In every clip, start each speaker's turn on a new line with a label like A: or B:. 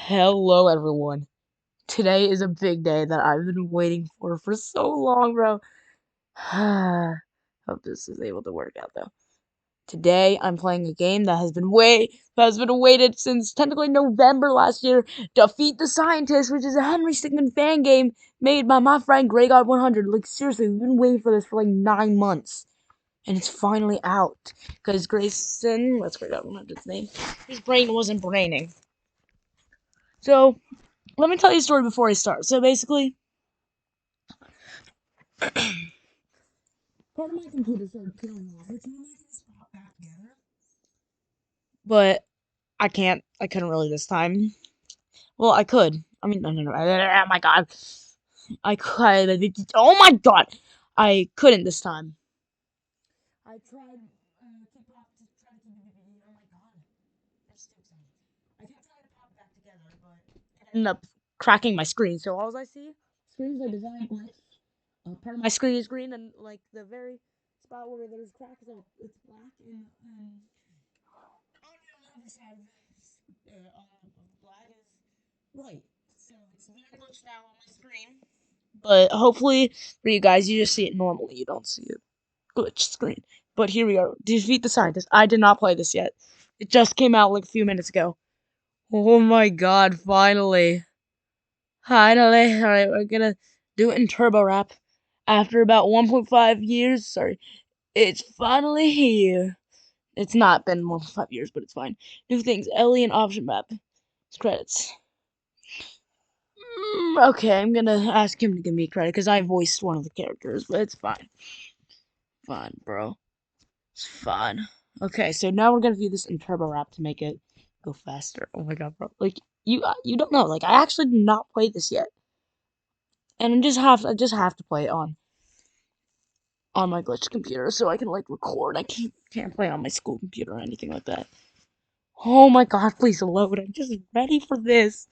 A: Hello, everyone. Today is a big day that I've been waiting for so long, bro. Hope this is able to work out though. Today, I'm playing a game that has been awaited since technically November last year. Defeat the Scientist, which is a Henry Stickmin fan game made by my friend GreyGod100. Like seriously, we've been waiting for this for like 9 months, and it's finally out. Because Grayson, that's GreyGod100's name, his brain wasn't braining. So let me tell you a story before I start. So basically, part of my computer started killing off, which means I can just pop back together. But I can't. I couldn't really this time. Well, I could. I mean, no. Oh my god. I could. Oh my god. I couldn't this time. I tried to pop to try to keep it. Oh my god. That's too exciting. I kept trying to pop it back together, but it ended up cracking my screen. So all I see, screens are designed like part of my screen is green, and like the very spot where there's cracks, it's black, and on the other side black is white. So it's very glitched now on my screen. But hopefully for you guys, you just see it normally. You don't see it glitched screen. But here we are. Defeat the Scientist. I did not play this yet. It just came out like a few minutes ago. Oh my god, finally. Finally. Alright, we're gonna do it in Turbo Wrap. After about 1.5 years, sorry, it's finally here. It's not been 1.5 years, but it's fine. New things, Alien option map. Credits. Okay, I'm gonna ask him to give me credit because I voiced one of the characters, but it's fine. Fine, bro. It's fine. Okay, so now we're gonna do this in Turbo Wrap to make it go faster. Oh my god, bro! Like you don't know. Like I actually did not play this yet, and I just have to play it on my glitched computer so I can like record. I can't play on my school computer or anything like that. Oh my god, please load. I'm just ready for this.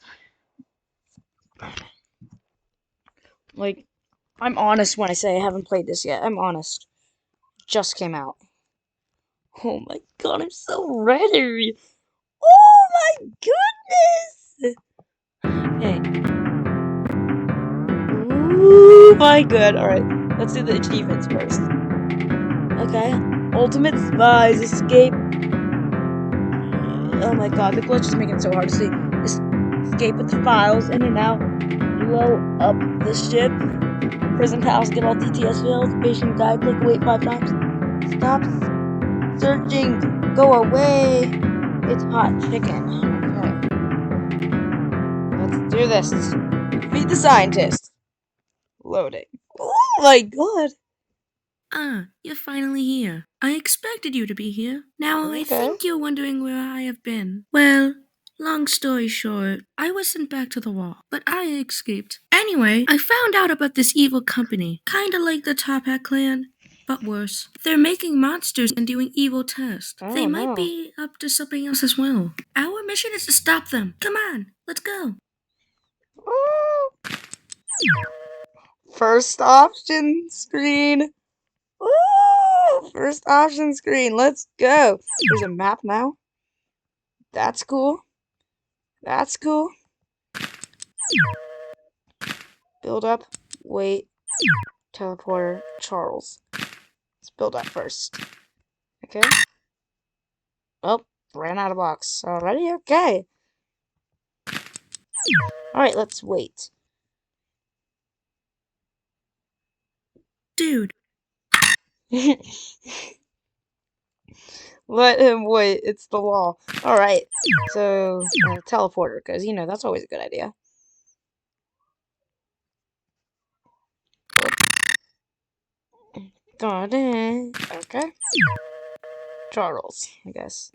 A: Like, I'm honest when I say I haven't played this yet. I'm honest. Just came out. Oh my god, I'm so ready. Oh my goodness. Hey. Oh my god. Alright, let's do the achievements first. Okay. Ultimate Spies Escape. Oh my god, the glitch is making it so hard to see. Escape with the files, in and out. Blow up the ship. Prison house, get all DTS fields. Patient guide, click wait 5 times. Stop searching. Go away. It's hot chicken. Okay. Let's do this. Feed the Scientist. Loading. Oh my god.
B: You're finally here. I expected you to be here. Now, I think you're wondering where I have been. Well, long story short, I was sent back to the wall, but I escaped. Anyway, I found out about this evil company, kinda like the Top Hat Clan, but worse. They're making monsters and doing evil tests. They might be up to something else as well. Our mission is to stop them. Come on, let's go.
A: First option screen. Woo! First option screen. Let's go. There's a map now. That's cool. That's cool. Build up. Wait. Teleporter. Charles. Let's build up first. Okay. Oh, ran out of box already? Okay. Alright, let's wait.
B: Dude.
A: Let him wait. It's the law. Alright. So, teleporter, because, that's always a good idea. Got it. Okay. Charles, I guess.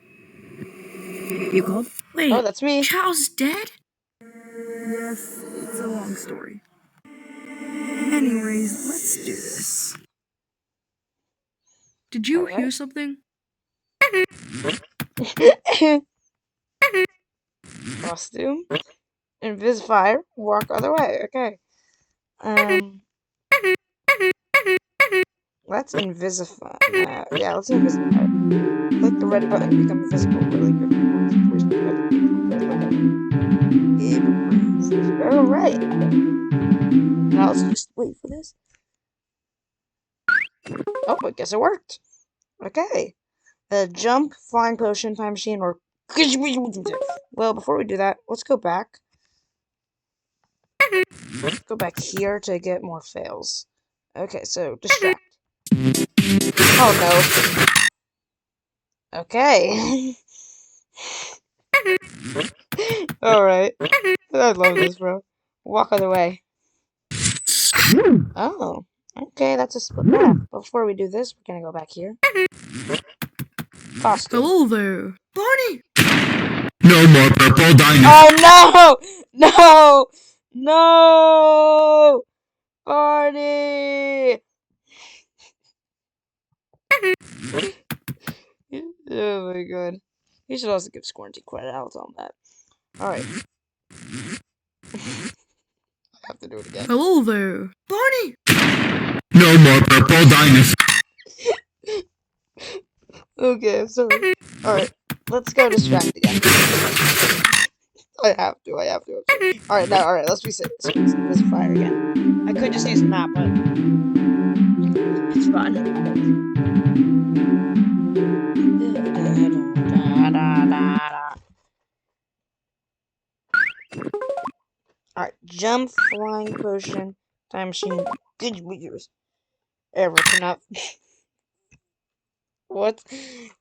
B: You called? Wait.
A: Oh, that's me.
B: Charles is dead? Yes, it's a long story. Anyways, let's do this. Did you hear something?
A: Costume. Invisifire. Walk other way. Okay. Let's invisify. Yeah, let's invisify. Click the red button to become invisible. Really good. this. Oh, I guess it worked. Okay. Jump, flying potion, time machine, or... Well, before we do that, let's go back. Let's go back here to get more fails. Okay, so distract. Oh no. Okay. Alright. I love this, bro. Walk other way. Oh. Okay, that's a split path. Before we do this, we're gonna go back here. Costume.
B: Hello there. Barney!
C: No more purple diamonds.
A: Oh no! No! No! Barney! Oh my god. You should also give Squirty credit. I'll tell him that. Alright. I have to do it again.
B: Hello there. Barney!
C: No more purple diamonds.
A: Okay, I'm sorry. Alright, let's go distract again. I have to. Alright, now, alright, let's be serious. Let's fire again. I could just use the map, but it's fine. Alright, jump, flying potion, time machine, good years. Ever cannot. What?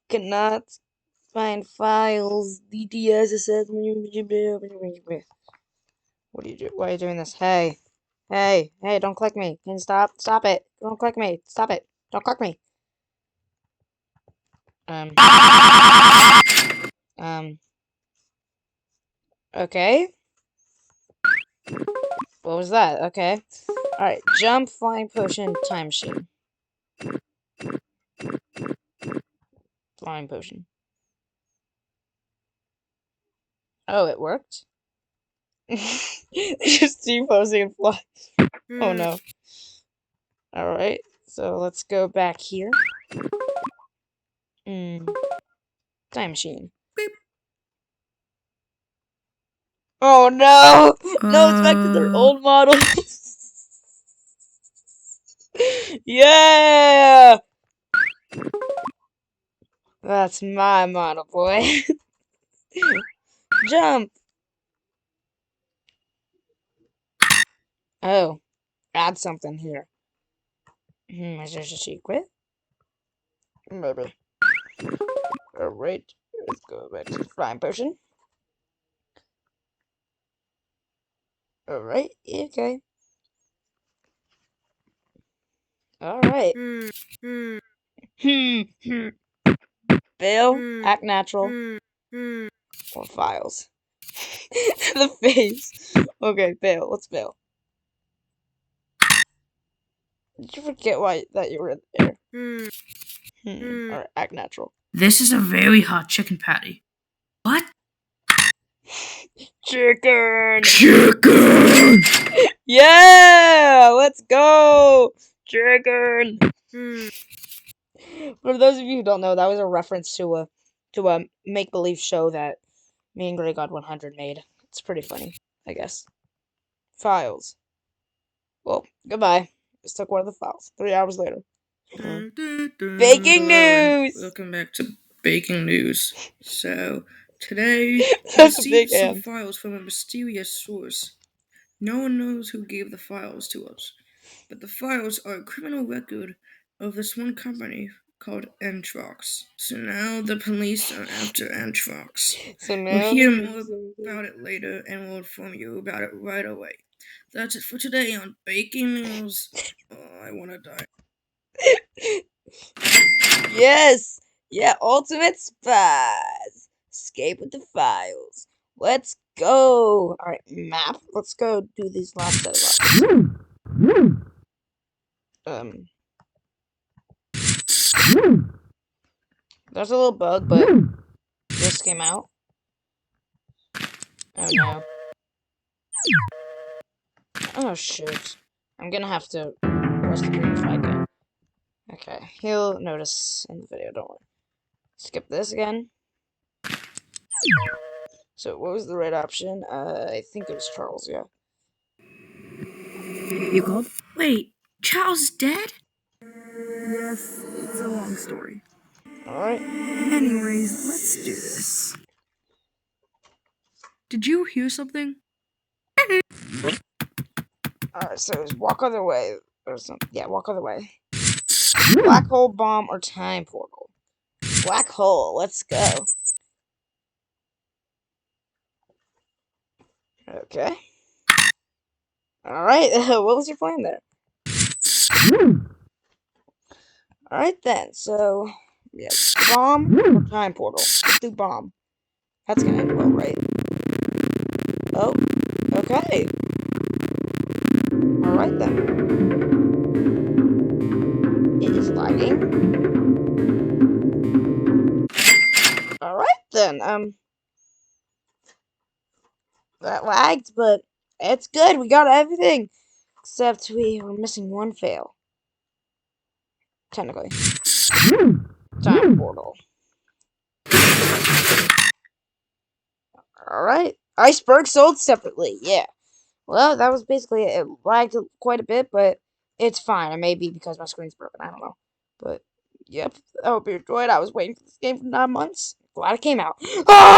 A: Cannot find files. DTS says. What are you doing? Why are you doing this? Hey. Hey. Hey, don't click me. Can you stop? Stop it. Don't click me. Stop it. Don't click me. Okay. What was that? Okay. Alright, jump, flying potion, time machine. Flying potion. Oh, it worked? Just T-posing and fly. Oh no. Alright, so let's go back here. Time machine.
B: Beep.
A: Oh no! No, it's back to their old model. Yeah! That's my model, boy. Jump! Oh, add something here. Is there a secret? Maybe. Alright, let's go back to the flying potion. Alright, okay. Alright. Fail, act natural, or files. The face. Okay, fail. Let's fail. Did you forget that you were there? Alright, act natural.
B: This is a very hot chicken patty. What?
A: Chicken!
C: Chicken.
A: Yeah! Let's go! Chicken! For those of you who don't know, that was a reference to a make-believe show that me and Grey God 100 made. It's pretty funny, I guess. Files. Well, goodbye. Just took one of the files. 3 hours later. Baking news!
B: Welcome back to Baking News. So, today, we
A: That's a big
B: received some
A: hand.
B: files from a mysterious source. No one knows who gave the files to us, but the files are a criminal record of this one company called Entrox. So now the police are after Entrox.
A: So now
B: We'll hear more about it later, and we'll inform you about it right away. That's it for today on Baking News. Oh, I wanna die.
A: Yes! Yeah, ultimate spies! Escape with the files. Let's go! Alright, map. Let's go do these last set of options. There's a little bug, but this came out. Oh no. Oh shoot. I'm gonna have to press the green flag again. Okay, he'll notice in the video, don't worry. Skip this again. So, what was the right option? I think it was Charles, yeah.
B: You called? Wait, Charles is dead?
D: Yes, it's a long story.
A: Alright.
D: Anyways, let's do this.
B: Did you hear something?
A: Alright, so just walk other way. Or something. Yeah, walk other way. Black hole, bomb, or time portal. Black hole, let's go. Okay. Alright, what was your plan there? Alright then, so yeah, bomb or time portal. Let's do bomb. That's gonna end well, right? Oh, okay. Alright then. It is lagging. Alright then, that lagged, but it's good. We got everything. Except we were missing one fail. Technically. Time portal. Alright. Iceberg sold separately. Yeah. Well, that was basically it. It lagged quite a bit, but it's fine. It may be because my screen's broken. I don't know. But, yep. I hope you enjoyed. I was waiting for this game for 9 months. Glad it came out. Ah!